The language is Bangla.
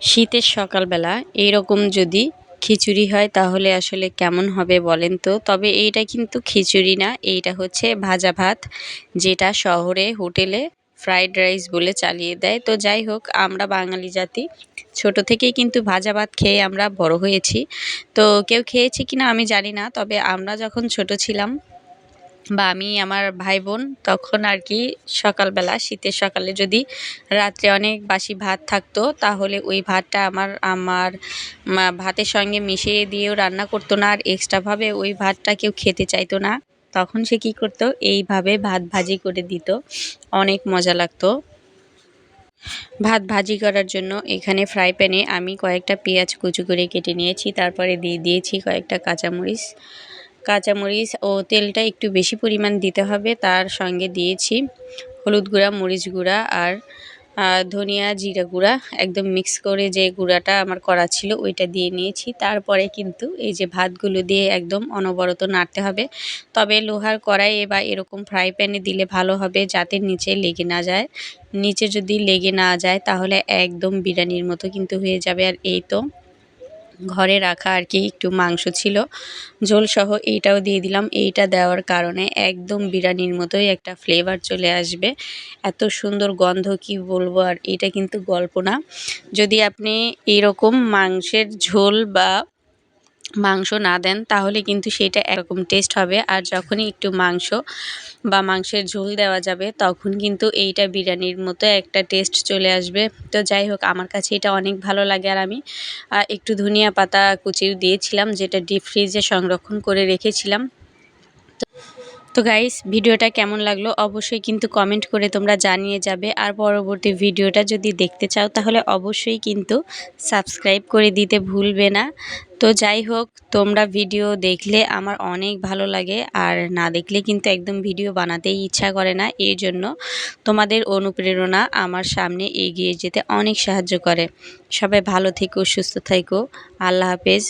শীতের সকালবেলা এইরকম যদি খিচুড়ি হয় তাহলে আসলে কেমন হবে বলেন তো? তবে এইটা কিন্তু খিচুড়ি না, এইটা হচ্ছে ভাজা ভাত, যেটা শহরে হোটেলে ফ্রাইড রাইস বলে চালিয়ে দেয়। তো যাই হোক, আমরা বাঙালি জাতি ছোট থেকেই কিন্তু ভাজা ভাত খেয়ে আমরা বড় হয়েছি। তো কেউ খেয়েছে কিনা আমি জানি না, তবে আমরা যখন ছোট ছিলাম বা আমি আমার ভাই-বোন তখন আরকি সকালবেলা শীতের সকালে যদি রাত্রে অনেক বাসি ভাত থাকতো তাহলে ওই ভাতটা আমার আমার মা ভাতের সঙ্গে মিশিয়ে দিয়েও রান্না করতো না, আর এক্সট্রাভাবে ওই ভাতটা কেউ খেতে চাইতো না। তখন সে কী করতো, এইভাবে ভাত ভাজি করে দিত। অনেক মজা লাগতো। ভাত ভাজি করার জন্য এখানে ফ্রাই প্যানে আমি কয়েকটা পেঁয়াজ কুচি করে কেটে নিয়েছি, তারপরে দিয়ে দিয়েছি কয়েকটা কাঁচামরিচ ও তেলটা একটু বেশি পরিমাণ দিতে হবে। তার সঙ্গে দিয়েছি হলুদ গুঁড়া, মরিচ গুঁড়া আর ধনিয়া জিরা গুঁড়া, একদম মিক্স করে যে গুঁড়াটা আমার করা ছিল ওইটা দিয়ে নিয়েছি। তারপরে কিন্তু এই যে ভাতগুলো দিয়ে একদম অনবরত নাড়তে হবে। তবে লোহার কড়াইয়ে বা এরকম ফ্রাই প্যানে দিলে ভালো হবে, যাতে নিচে লেগে না যায়। নিচে যদি লেগে না যায় তাহলে একদম বিরিয়ানির মতো কিন্তু হয়ে যাবে। আর এই তো ঘরে রাখা আর কি একটু মাংস ছিল ঝোলসহ, এইটাও দিয়ে দিলাম। এইটা দেওয়ার কারণে একদম বিরিয়ানির মতোই একটা ফ্লেভার চলে আসবে। এত সুন্দর গন্ধ কি বলবো, আর এটা কিন্তু গল্প না। যদি আপনি এরকম মাংসের ঝোল বা মাংস না দেন তাহলে কিন্তু সেটা একরকম টেস্ট হবে, আর যখনই একটু মাংস বা মাংসের ঝোল দেওয়া যাবে তখন কিন্তু এইটা বিরিয়ানির মতো একটা টেস্ট চলে আসবে। তো যাই হোক, আমার কাছে এটা অনেক ভালো লাগে। আর আমি একটু ধনিয়া পাতা কুচিও দিয়েছিলাম, যেটা ডিপ ফ্রিজে সংরক্ষণ করে রেখেছিলাম। তো গাইস, ভিডিওটা কেমন লাগলো অবশ্যই কিন্তু কমেন্ট করে তোমরা জানিয়ে যাবে। আর পরবর্তী ভিডিওটা যদি দেখতে চাও তাহলে অবশ্যই কিন্তু সাবস্ক্রাইব করে দিতে ভুলবে না। তো যাই হোক, তোমরা ভিডিও দেখলে আমার অনেক ভালো লাগে, আর না দেখলে কিন্তু একদম ভিডিও বানাতেই ইচ্ছা করে না। এই জন্য তোমাদের অনুপ্রেরণা আমার সামনে এগিয়ে যেতে অনেক সাহায্য করে। সবাই ভালো থেকো, সুস্থ থেকো। আল্লাহ হাফেজ।